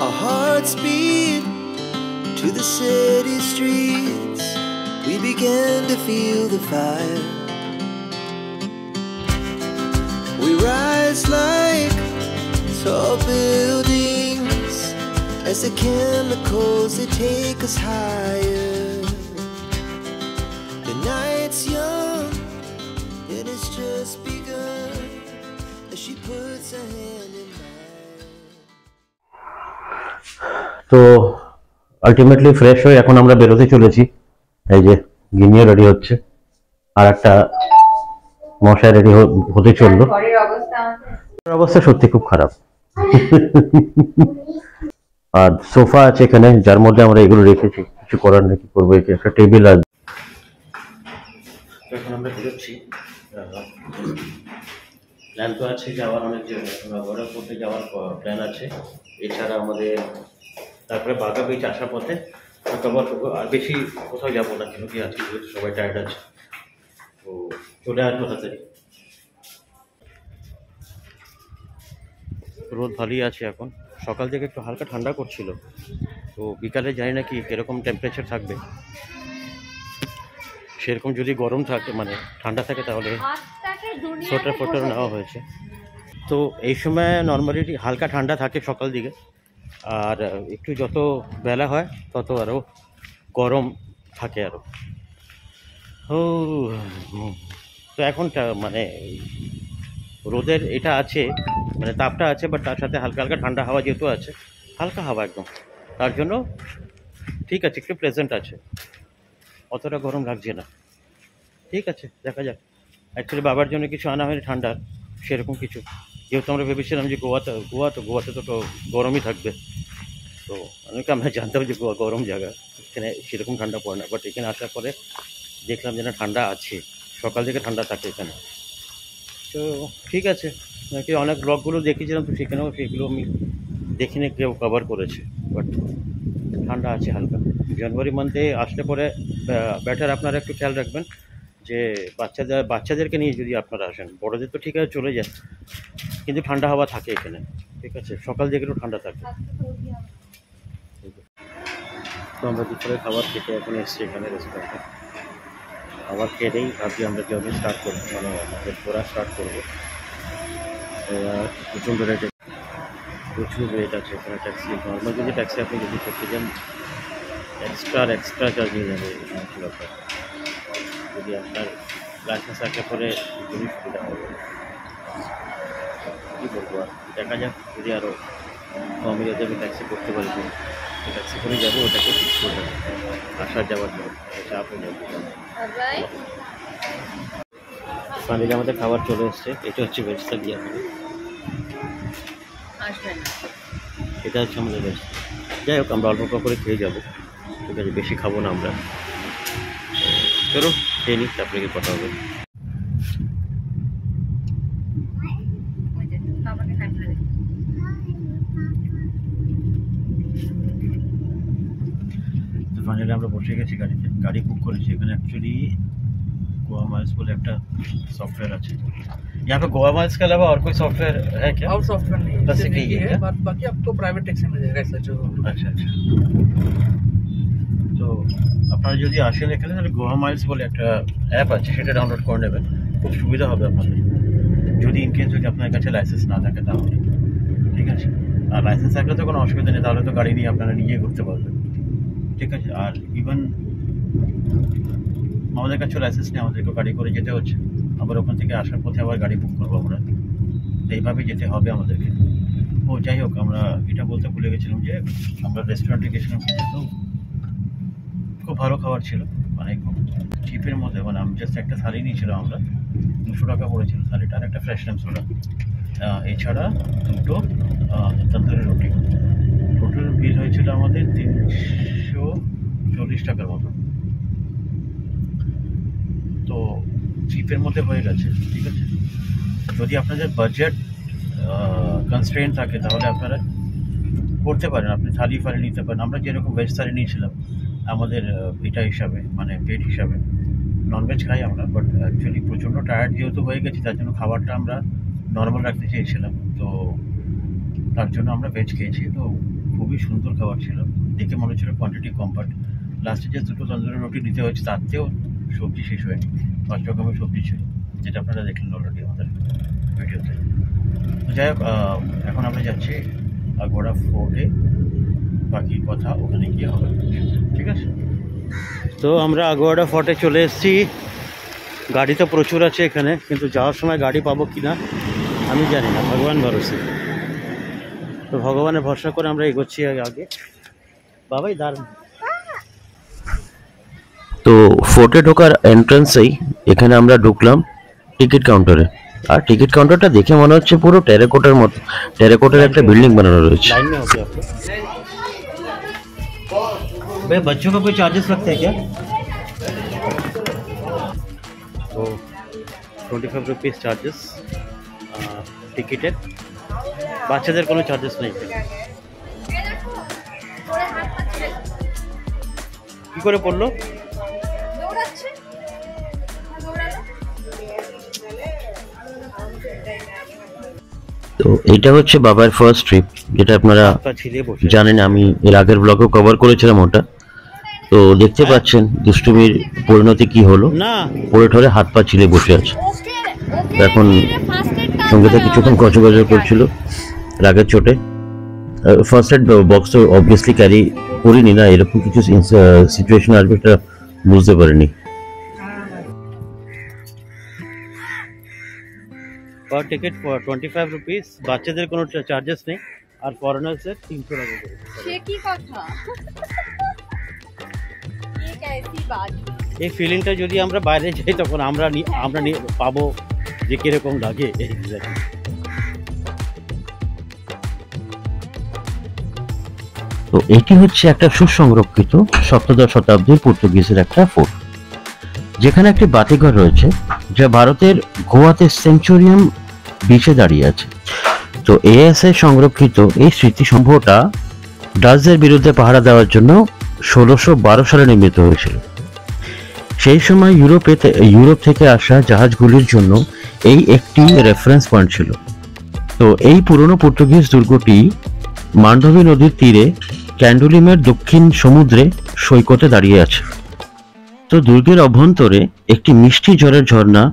Our hearts beat to the city streets. We began to feel the fire. We rise like tall buildings as the chemicals they take us higher. The night's young, it has just begun as she puts her hand in mine. তো ultimately fresh হয়ে এখন আমরা বেরোতে চলেছি। এই যে গিনিও ready হচ্ছে, আর একটা মশা রেডি হতে চললো। অবস্থা সত্যি খুব খারাপ। আর সোফা আছে এখানে, যার মধ্যে আমরা এগুলো রেখেছি, কিছু করার নেই, কি করবো। একটা টেবিল আছে। এখন আমরা বেরোচ্ছি। প্ল্যান তো আছে যাওয়ার, অনেক জায়গায় করতে যাওয়ার প্ল্যান আছে। এছাড়া আমাদের তারপরে বাগা বিচ আসার পথে কভার করবো। আর বেশি কোথাও যাবো না, কেন কি আজকে যেহেতু সবাই টায়ার্ড আছে, তো চলে আসবো তাড়াতাড়ি। রোদ ভালোই আছে এখন, সকাল থেকে একটু হালকা ঠান্ডা করছিল, তো বিকালে জানি না কি কীরকম টেম্পারেচার থাকবে। সেরকম যদি গরম থাকে মানে ঠান্ডা থাকে তাহলে সোয়েটার ফোটার নেওয়া হয়েছে। তো এই সময় নর্মালি হালকা ঠান্ডা থাকে সকাল দিকে, আর একটু যত বেলা হয় তত আরও গরম থাকে আরও। ও তো এখন মানে রোদের এটা আছে, মানে তাপটা আছে, বাট তার সাথে হালকা হালকা ঠান্ডা হাওয়া যেহেতু আছে, হালকা হাওয়া একদম, তার জন্য ঠিক আছে, একটু প্লেজেন্ট আছে, অতটা গরম লাগছে না। ঠিক আছে, দেখা যাক। অ্যাকচুয়ালি বাবার জন্য কিছু আনা হয়নি ঠান্ডার সেরকম কিছু, যেহেতু আমরা ভেবেছিলাম যে গোয়াতে তো গরমই থাকবে। তো অনেকে আমরা জানতাম যে গোয়া গরম জায়গা, এখানে সেরকম ঠান্ডা পড়ে না, বাট এখানে আসার পরে দেখলাম যে না, ঠান্ডা আছে, সকাল থেকে ঠান্ডা থাকে এখানে। তো ঠিক আছে, নাকি অনেক ব্লগগুলো দেখেছিলাম, তো সেখানেও সেগুলো আমি দেখিনি, কেউ কভার করেছে, বাট ঠান্ডা আছে হালকা। জানুয়ারি মান্থে আসলে পরে বেটার আপনারা একটু খেয়াল রাখবেন যে বাচ্চাদেরকে নিয়ে যদি আপনারা আসেন, বড়দের তো ঠিক আছে চলে যায়, কিন্তু ঠান্ডা হাওয়া থাকে এখানে। ঠিক আছে, সকাল থেকে একটু ঠান্ডা থাকে। তো আমরা দুপুরে খাবার খেতে এখন এসেছি এখানে রেস্টুরেন্টে। খাবার খেতেই ভাবছি আমরা জার্নি স্টার্ট করবো, মানে আমাদের ঘোরা স্টার্ট করবো। প্রচণ্ড রেটে, প্রচুর রেট আছে এখানে ট্যাক্সি। নর্মাল যদি ট্যাক্সি আপনি যদি করতে যান এক্সট্রা চার্জ নিয়ে যাবে ব্যাপার। যদি আপনার লাইসেন্স থাকলে পরে খুবই সুবিধা হবে। কী বলবো, আর দেখা যাক, যদি আরও কমে যদি আমি ট্যাক্সি করতে পারি, তো ট্যাক্সি করে যাবো, ওটাকে ফিক্স করে দেবো আসার যাওয়ার জন্য, চাপ হয়ে যাবে। ফাইনালি আমাদের খাবার চলে এসছে। এটা হচ্ছে ভেজ থালি, এটা হচ্ছে আমাদের ভেজ। যাই হোক, আমরা অল্প করে খেয়ে যাবো, ঠিক আছে, বেশি খাবো না আমরা। চলো খেয়ে নিই, তারপরে কি কথা হবে। তো ফাইনালি আমরা বসে গেছি গাড়িতে, গাড়ি বুক করেছি। এখানে অ্যাকচুয়ালি गोवा माइल्स बोले एक सॉफ्टवेयर अच्छे। यहाँ पे गोवा माइल्स के अलावा और कोई सॉफ्टवेयर है क्या? और सॉफ्टवेयर नहीं है, बस एक ही है, बाकी आपको प्राइवेट टैक्सी मिल जाएगा ऐसा जो। अच्छा अच्छा। তো আপনারা যদি আসেন এখানে, তাহলে গোয়া মাইলস বলে একটা অ্যাপ আছে, সেটা ডাউনলোড করে নেবেন, খুব সুবিধা হবে আপনাদের। যদি ইনকেস যদি আপনার কাছে লাইসেন্স না থাকে তাহলে ঠিক আছে, আর লাইসেন্স থাকলে তো কোনো অসুবিধা নেই, তাহলে তো গাড়ি নিয়ে আপনারা নিজে ঘুরতে পারবেন। ঠিক আছে, আর ইভেন আমাদের কাছে লাইসেন্স নেই, আমাদেরকে গাড়ি করে যেতে হচ্ছে, আবার ওখান থেকে আসার পথে আবার গাড়ি বুক করবো আমরা, এইভাবে যেতে হবে আমাদেরকে। ও যাই হোক, আমরা এটা বলতে ভুলে গেছিলাম যে আমরা রেস্টুরেন্টে গেছিলাম খেতে, তো খুব ভালো খাবার ছিল, মানে খুব চিপের মধ্যে। মানে আমি জাস্ট একটা থালি নিয়েছিলাম আমরা, 200 টাকা পড়েছিল থালিটা, আর একটা ফ্রেশ নাম সোডা, এছাড়া দুটো তন্দুরি রুটি। টোটাল বিল হয়েছিল আমাদের 340 টাকার মতো। তো চিপের মধ্যে হয়ে গেছে। ঠিক আছে, যদি আপনাদের বাজেট কনস্ট্রেন্ট থাকে তাহলে আপনারা করতে পারেন, আপনি থালি ফালি নিতে পারেন। আমরা যেরকম ভেজ থালি নিয়েছিলাম আমাদের এটা হিসাবে, মানে পেট হিসাবে। ননভেজ খাই আমরা, বাট অ্যাকচুয়ালি প্রচণ্ড টায়ার্ড যেহেতু হয়ে গেছি, তার জন্য খাবারটা আমরা নর্মাল রাখতে চেয়েছিলাম। তো তার জন্য আমরা ভেজ খেয়েছি। তো খুবই সুন্দর খাবার ছিল, দেখে মনে হচ্ছিল কোয়ান্টিটি কম, বাট লাস্টে যে দুটো তন্দুরি রুটি নিতে হয়েছে তাতেও সবজি শেষ হয়নি। 5 রকমের সবজি ছিল, যেটা আপনারা দেখলেন অলরেডি আমাদের ভিডিওতে। তো যাই হোক, এখন আমরা যাচ্ছি আগোড়া ফোর্টে, বাকি কথা ওখানে গিয়ে হবে, ঠিক আছে? তো আমরা আগোয়াড়া ফোর্টে চলে এসেছি। গাড়ি তো প্রচুর আছে এখানে, কিন্তু যাওয়ার সময় গাড়ি পাবো কি না আমি জানি না, ভগবান ভরসে। তো ভগবানের ভরসা করে আমরা এগোচ্ছি আগে। বাবাই দাঁড়ান। তো ফোর্টে ঢোকার এন্ট্রান্সেই এখানে আমরা ঢুকলাম টিকিট কাউন্টারে। আর টিকিট কাউন্টারটা দেখে মনে হচ্ছে পুরো টেরাকোটার মতো, টেরাকোটার একটা বিল্ডিং বানানো রয়েছে। भाई बच्चों का कोई चार्जेस लगते हैं क्या? तो 25 रुपीज़ चार्जेस টিকিটের, বাচ্চাদের কোনো চার্জেস নেই। কি করে পড়লো? তো এটা হচ্ছে বাবার ফার্স্ট ট্রিপ, যেটা আপনারা জানেন, আমি এর আগের ব্লগেও কভার করেছিলাম ওটা। তো দেখতে পাচ্ছেন দুষ্টুমির পরিণতি কি হলো, পড়ে ঠরে হাত পা ছিলে বসে আছে। এখন সঙ্গীতা কিছুক্ষণ গজগজ করছিল রাগের চোটে। ফার্স্ট এড বক্স তো অবভিয়াসলি ক্যারি করিনি না, এরকম কিছু সিচুয়েশন আসবে এটা বুঝতে পারিনি। पर टिकट 25 रुपीस, বাচ্চাদের কোনো চার্জেস নেই, আর ফরেনার্সদের 300 টাকা করে। সে কি কথা, ये कैसी बात? এই ফিলিংটা যদি আমরা বাইরে যাই তখন আমরা পাবো যে কিরকম লাগে। তো এটি হচ্ছে একটা সুসংরক্ষিত সপ্তদশ শতাব্দীর পর্তুগিজের একটা ফোর্ট, যেখানে একটি বাতিঘর রয়েছে যা ভারতের গোয়াতে সেঞ্চুরিয়াম বিচে দাঁড়িয়ে আছে। তো এএসএ সংরক্ষিত এই স্মৃতিস্তম্ভটা ডাচদের বিরুদ্ধে পাহারা দেওয়ার জন্য 1612 সালে নির্মিত হয়েছিল। সেই সময় ইউরোপ থেকে আসা জাহাজগুলির জন্য এই একটি রেফারেন্স পয়েন্ট ছিল। তো এই পুরনো পর্তুগিজ দুর্গটি মান্ডবী নদীর তীরে ক্যান্ডোলিমের দক্ষিণ সমুদ্রে সৈকতে দাঁড়িয়ে আছে। তো দুর্গের অভ্যন্তরে একটি মিষ্টি জলের ঝর্ণা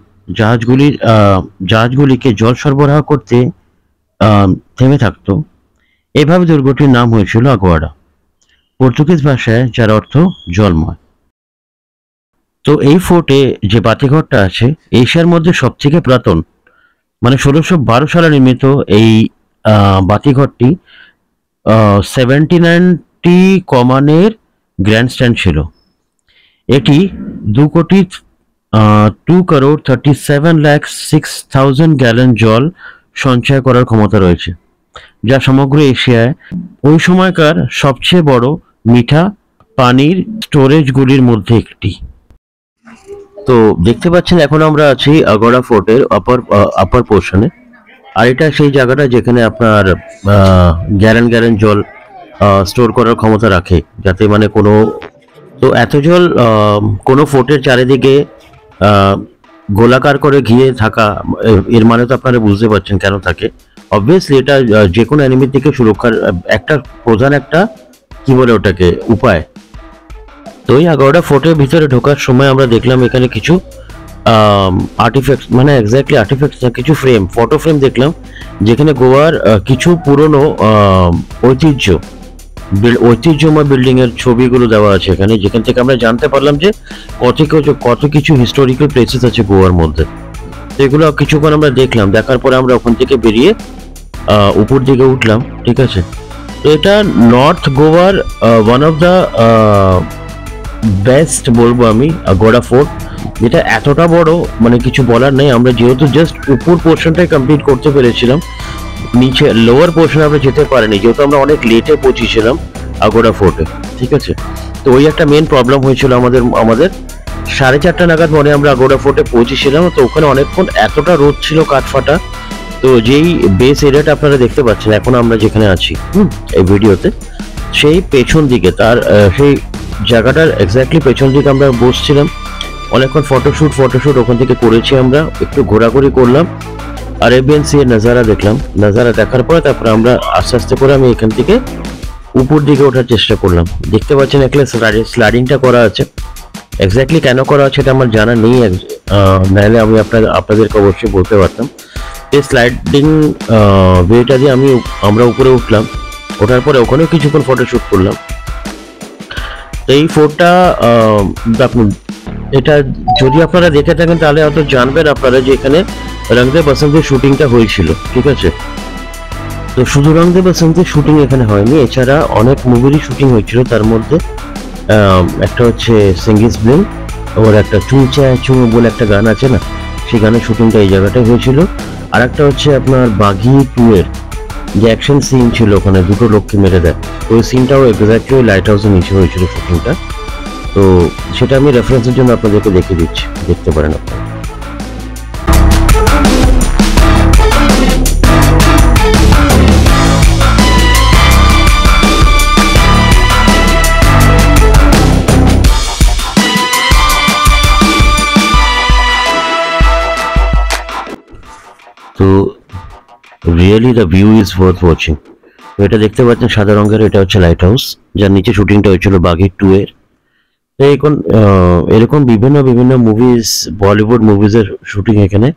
জাহাজগুলিকে জল সরবরাহ করতে থেমে থাকতো। এভাবে দুর্গটির নাম হয়েছিল আগোয়াড়া, পর্তুগিজ ভাষায় যার অর্থ জলময়। তো এই ফোর্টে যে বাতিঘরটা আছে এশিয়ার মধ্যে সবথেকে পুরাতন, মানে 1612 সালে নির্মিত এই বাতিঘরটি 79টি কমানের গ্র্যান্ডস্ট্যান্ড ছিল। এটি 2,37,06,000 গ্যালন জল সঞ্চয় করার ক্ষমতা রয়েছে, যা সমগ্র এশিয়ায় ওই সময়কার সবচেয়ে বড় মিঠা পানির স্টোরেজগুলির মধ্যে একটি। তো দেখতে পাচ্ছেন এখন আমরা আছি আগোড়া ফোর্টের আপার পোর্শনে, আর এটা সেই জায়গাটা যেখানে আপনার গ্যালন জল স্টোর করার ক্ষমতা রাখে, যাতে মানে তো এত জল কোনো ফোর্টের চারিদিকে গোলাকার করে ঘিরে থাকা, এর মানে তো আপনারা বুঝতে পারছেন কেন থাকে। অবভিয়াসলি এটা যে কোনো এনিমির থেকে সুরক্ষার একটা প্রধান কি বলে ওটাকে উপায়। তো এই আগোড়া ফোর্টের ভিতরে ঢোকার সময় আমরা দেখলাম এখানে কিছু আর্টিফ্যাক্টস, মানে এক্স্যাক্টলি আর্টিফ্যাক্টস না, কিছু ফটো ফ্রেম দেখলাম, যেখানে গোয়ার কিছু পুরনো ঐতিহ্যময় বিল্ডিং এর ছবিগুলো দেওয়া আছে এখানে, যেখান থেকে আমরা জানতে পারলাম যে কত কিছু হিস্টোরিক্যাল প্লেসেস আছে গোয়ার মধ্যে। তো এগুলো কিছুক্ষণ আমরা দেখলাম, দেখার পরে আমরা ওখান থেকে বেরিয়ে উপর দিকে উঠলাম, ঠিক আছে। তো এটা নর্থ গোয়ার ওয়ান অফ দ্য বেস্ট বলবো আমি আগোড়া ফোর্ট, যেটা এতটা বড় মানে কিছু বলার নেই। আমরা যেহেতু জাস্ট উপর পোর্শনটাই কমপ্লিট করতে পেরেছিলাম, নিচে লোয়ার পোর্শনে আমরা যেতে পারিনি, যেহেতু আমরা অনেক লেটে পৌঁছেছিলাম আগোড়া ফোর্টে, ঠিক আছে। তো ওই একটা মেন প্রবলেম হয়েছিল আমাদের 4:30 নাগাদ মনে আমরা আগোড়া ফোর্টে পৌঁছেছিলাম। তো ওখানে অনেকক্ষণ এতটা রোদ ছিল কাঠফাটা। তো যেই বেস এরিয়াটা আপনারা দেখতে পাচ্ছেন এখন আমরা যেখানে আছি এই ভিডিওতে, সেই পেছন দিকে তার সেই জায়গাটার এক্স্যাক্টলি পেছন দিকে আমরা বসছিলাম, অনেকক্ষণ ফটোশুট ওখান থেকে করেছি, আমরা একটু ঘোরাঘুরি করলাম। আরেবিয়ান সি এর নজারা দেখলাম। নজারা দেখার পরে তারপরে আমরা আস্তে আস্তে করে আমি এখান থেকে উপর দিকে ওঠার চেষ্টা করলাম। দেখতে পাচ্ছেন একটা স্লাইডিংটা করা আছে। এক্স্যাক্টলি কেন করা আছে এটা আমার জানা নেই, নাহলে আমি আপনাদেরকে অবশ্যই বলতে পারতাম। এই স্লাইডিং ওয়েটা দিয়ে আমরা উপরে উঠলাম। ওঠার পরে ওখানেও কিছুক্ষণ ফটোশ্যুট করলাম। তো এই ফোর্টটা দেখুন, এটা যদি আপনারা দেখে থাকেন তাহলে হয়তো জানবেন আপনারা যে এখানে রং দে বসন্তের শুটিংটা হয়েছিল, ঠিক আছে। তো শুধু রং দে বসন্তের শুটিং এখানে হয়নি, এছাড়া অনেক মুভিরই শুটিং হয়েছিল। তার মধ্যে একটা হচ্ছে সিঙ্গিস ব্লিং, ওর একটা চুঁচায় চুঁ বলে একটা গান আছে না, সেই গানের শুটিংটা এই জায়গাটায় হয়েছিল। আর একটা হচ্ছে আপনার বাঘি 2 এর যে অ্যাকশন সিন ছিল, ওখানে দুটো লোককে মেরে দেয়, ওই সিনটাও এক্স্যাক্টলি ওই লাইট হাউসের নিচে হয়েছিল শুটিংটা। তো সেটা আমি রেফারেন্সের জন্য আপনাদেরকে দেখিয়ে দিচ্ছি, দেখতে পারেন আপনারা। তো really the view is worth watching. তো এটা দেখতে পাচ্ছেন সাদা রঙের, এটা হচ্ছে লাইট হাউস যার নিচে শুটিংটা হয়েছিল বাঘি 2 এর। তো এরকম বিভিন্ন বিভিন্ন মুভিজ, বলিউড মুভিজের শুটিং এখানে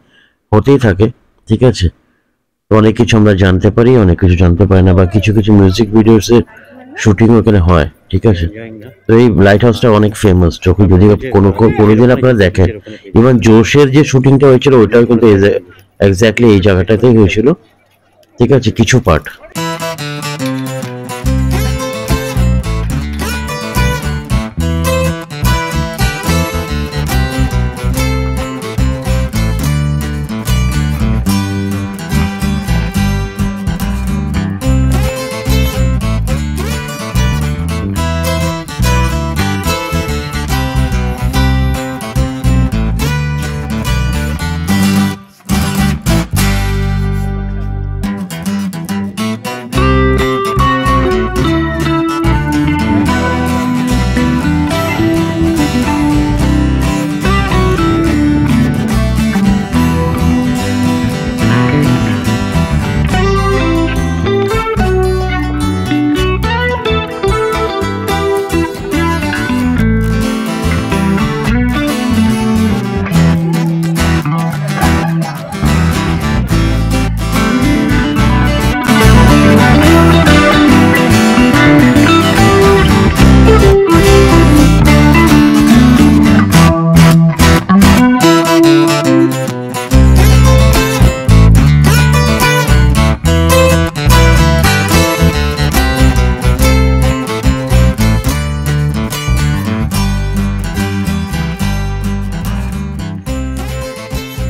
হতেই থাকে, ঠিক আছে। তো অনেক কিছু আমরা জানতে পারি, অনেক কিছু জানতে পারি না, বা কিছু কিছু মিউজিক ভিডিওসের শুটিংও এখানে হয়, ঠিক আছে। তো এই লাইট হাউসটা অনেক ফেমাস, যখন যদি কোনোদিন আপনারা দেখেন। ইভেন জোশের যে শুটিংটা হয়েছিল ওইটাও কিন্তু এক্স্যাক্টলি এই জায়গাটাতেই হয়েছিল, ঠিক আছে, কিছু পার্ট।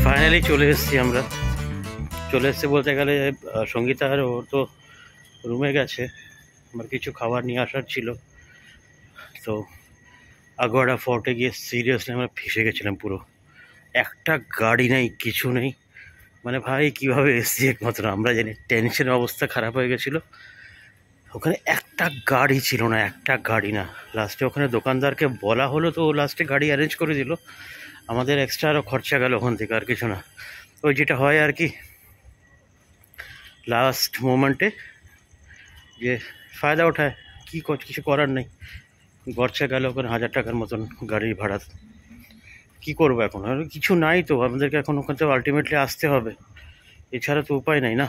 ফাইনালি চলে এসেছি আমরা। চলে এসেছি বলতে গেলে সঙ্গীতা আর ও তো রুমে গেছে, আমার কিছু খাবার নিয়ে আসার ছিল। তো আগোয়াড়া ফোর্টে গিয়ে সিরিয়াসলি আমরা ফেসে গেছিলাম পুরো। একটা গাড়ি নেই, কিছু নেই, মানে ভাই কীভাবে এসছি একমাত্র আমরা জানি। টেনশনের অবস্থা খারাপ হয়ে গেছিলো। ওখানে একটা গাড়ি ছিল না, একটা গাড়ি না। লাস্টে ওখানে দোকানদারকে বলা হলো, তো লাস্টে গাড়ি অ্যারেঞ্জ করে দিল। আমাদের এক্সট্রা আরও খরচা গেল ওখান থেকে, আর কিছু না। ওই যেটা হয় আর কি, লাস্ট মোমেন্টে যে ফায়দা ওঠায়, কিছু করার নেই। খরচা গেল ওখানে 1000 টাকার মতন গাড়ির ভাড়া। কী করবো এখন, আর কিছু নাই তো, আমাদেরকে এখন ওখান থেকে আলটিমেটলি আসতে হবে, এছাড়া তো উপায় নাই না।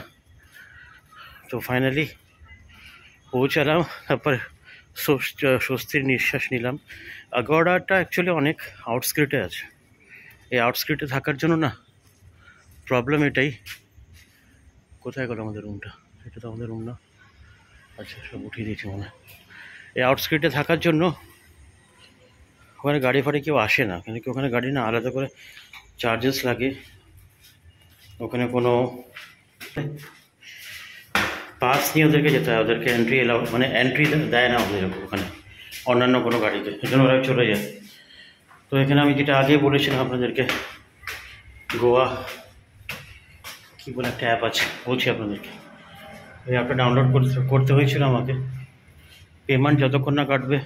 তো ফাইনালি পৌঁছালাম, তারপরে স্বস্তির নিঃশ্বাস নিলাম। আগোয়াড়াটা অ্যাকচুয়ালি অনেক আউটস্ক্রিটে আছে। এই আউটস্ক্রিটে থাকার জন্য না প্রবলেম এটাই। কোথায় গেল আমাদের রুমটা? এটা তো আমাদের রুম না। আচ্ছা, সব উঠিয়ে দিয়েছি মনে হয়। এই আউটস্ক্রিটে থাকার জন্য ওখানে গাড়ি ফাড়ি কেউ আসে না, কেন কি ওখানে গাড়ি না আলাদা করে চার্জেস লাগে। ওখানে কোনো পাস নিয়ে ওদেরকে যেতে হয়, ওদেরকে এন্ট্রি এলাও, মানে এন্ট্রি দেয় না ওদের ওখানে অন্যান্য কোনো গাড়িতে, সেজন্য ওরা চলে যায়। তো এখানে আমি যেটা আগে বলেছিলাম আপনাদেরকে, গোয়া কী বলে একটা অ্যাপ আছে, বলছি আপনাদেরকে। এই অ্যাপটা ডাউনলোড করতে হয়েছিল আমাকে। পেমেন্ট যতক্ষণ না কাটবে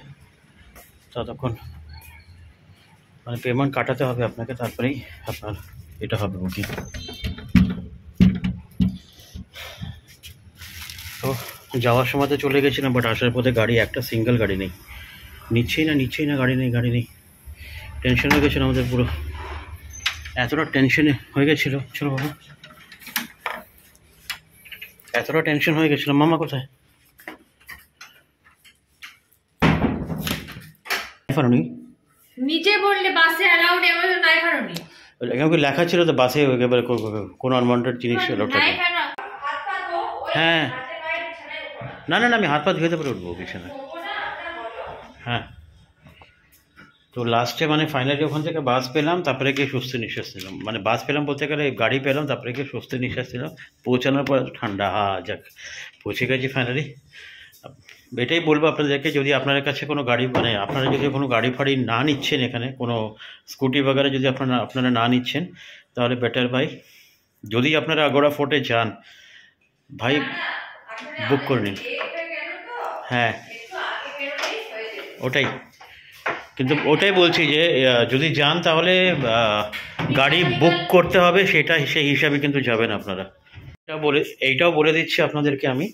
ততক্ষণ, মানে পেমেন্ট কাটাতে হবে আপনাকে, তারপরেই আপনার এটা হবে বুকিং। তো যাওয়ার সময় তো চলে গেছিলাম, বাট আসার পথে গাড়ি একটা সিঙ্গেল গাড়ি নেই, নিচ্ছেই না গাড়ি নেই। টেনশন হয়ে গেছিলো আমাদের পুরো, এতটা টেনশনে হয়ে গেছিলো। চলো বাবা, এতটা টেনশন হয়ে গেছিলো। মামা কোথায়? ফারুনি নিচে বললে বাসে অ্যালাউড, এবার নাই ফারুনি। এখানে লেখা ছিল তো বাসে একেবারে কোনো আনওয়ান্টেড জিনিস অ্যালাউড থাকে। হ্যাঁ, না আমি হাত পা ধুয়ে তারপরে উঠবো বিছানায়। হ্যাঁ, তো লাস্টে মানে ফাইনালি ওখান থেকে বাস পেলাম, তারপরে গিয়ে স্বস্তি নিঃশ্বাস নিলাম। মানে বাস পেলাম বলতে গেলে গাড়ি পেলাম, তারপরে গিয়ে স্বস্তি নিঃশ্বাস নিলাম। পৌঁছানোর পর ঠান্ডা, যাক পৌঁছে গেছি ফাইনালি। এটাই বলবো আপনাদেরকে, যদি আপনার কাছে কোনো গাড়ি মানে আপনারা যদি কোনো গাড়ি ফাড়ি না নিচ্ছেন, এখানে কোনো স্কুটি বাগারে যদি আপনারা না নিচ্ছেন, তাহলে বেটার ভাই, যদি আপনারা আগোড়া ফোর্টে যান ভাই বুক করে নিন। হ্যাঁ ওটাই, কিন্তু ওটাই বলছি যে যদি যান তাহলে গাড়ি বুক করতে হবে, সেই হিসাবে কিন্তু যাবেন আপনারা। এইটাও বলে দিচ্ছি আপনাদেরকে আমি,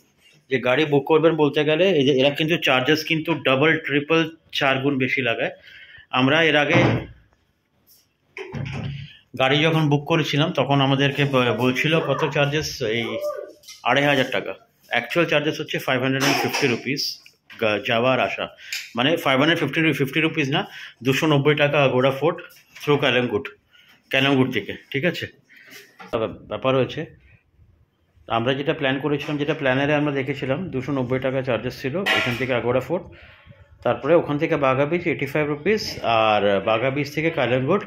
যে গাড়ি বুক করবেন বলতে গেলে এরা কিন্তু চার্জেস কিন্তু ডাবল ট্রিপল 4 গুণ বেশি লাগায়। আমরা এর আগে গাড়ি যখন বুক করেছিলাম তখন আমাদেরকে বলছিল কত চার্জেস, এই 2500 টাকা। অ্যাকচুয়াল চার্জেস হচ্ছে 550 রুপিস যাওয়ার আসা, মানে 550 রুপিস না, 290 টাকা আগোড়া ফোর্ট থ্রু ক্যালামগুট থেকে, ঠিক আছে। ব্যাপার হয়েছে, আমরা যেটা প্ল্যান করেছিলাম, যেটা প্ল্যানারে আমরা দেখেছিলাম 290 টাকা চার্জেস ছিল এখান থেকে আগোড়া ফোর্ট, তারপরে ওখান থেকে বাঘা বিচ 85 রুপিস, আর বাঘা বিচ থেকে কালামগুট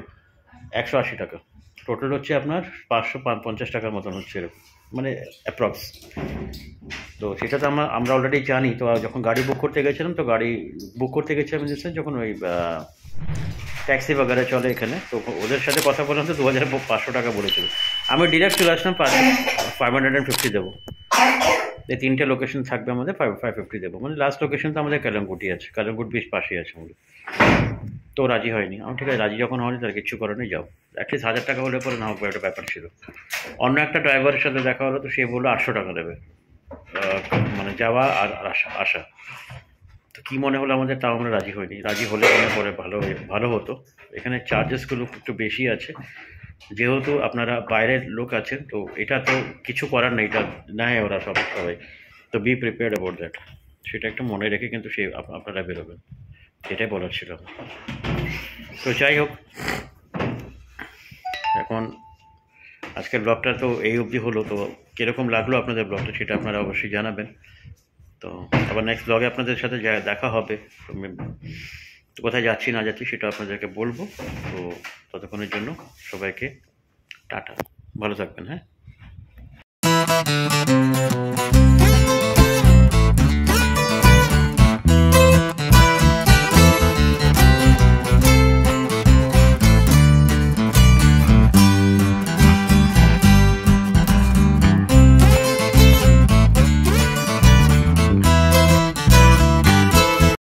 180 টাকা। টোটাল হচ্ছে আপনার 550 টাকার মতন হচ্ছে এরকম, মানে অ্যাপ্রক্স। তো সেটা তো আমরা অলরেডি জানি। তো যখন গাড়ি বুক করতে গেছিলাম, তো গাড়ি বুক করতে গেছিলাম যখন ওই ট্যাক্সি বাগারে চলে এখানে, তো ওদের সাথে কথা বললাম, তো 2500 টাকা বলেছিল। আমি ডিরেক্ট চলে আসলাম 550 দেবো। এই 3টে লোকেশন থাকবে আমাদের, 550 দেবো। মানে লাস্ট লোকেশন তো আমাদের ক্যালামগুটি আছে, ক্যালামগুট বিচ পাশেই আছে আমাদের। তো রাজি হয়নি। আমি ঠিক আছে, রাজি যখন হয়নি তার কিচ্ছু করার নেই, যাও। অ্যাটলিস্ট 1000 টাকা হলে পরে না হোক, একটা ব্যাপার ছিল। অন্য একটা ড্রাইভারের সাথে দেখা হলো, তো সে বললো 800 টাকা দেবে, মানে যাওয়া আর আসা। তো কী মনে হলো আমাদের, তাও আমরা রাজি হইনি। রাজি হলে পরে ভালো হতো। এখানে চার্জেসগুলো একটু বেশি আছে, যেহেতু আপনারা বাইরের লোক আছেন, তো এটা তো কিছু করার নেই, এটা নেয় ওরা সবাই। তো বি প্রিপেয়ার্ড অ্যাবাউট দ্যাট, সেটা একটু মনে রেখে কিন্তু আপনারা বেরোবেন, এটাই বলার ছিল। তো যাই হোক, এখন আজকের ব্লগটা তো এই অবধি হলো। তো কীরকম লাগলো আপনাদের ব্লগটা, সেটা আপনারা অবশ্যই জানাবেন। তো আবার নেক্সট ব্লগে আপনাদের সাথে দেখা হবে। তো কোথায় যাচ্ছি না যাচ্ছি সেটা আপনাদেরকে বলবো। তো ততক্ষণের জন্য সবাইকে টাটা, ভালো থাকবেন। হ্যাঁ।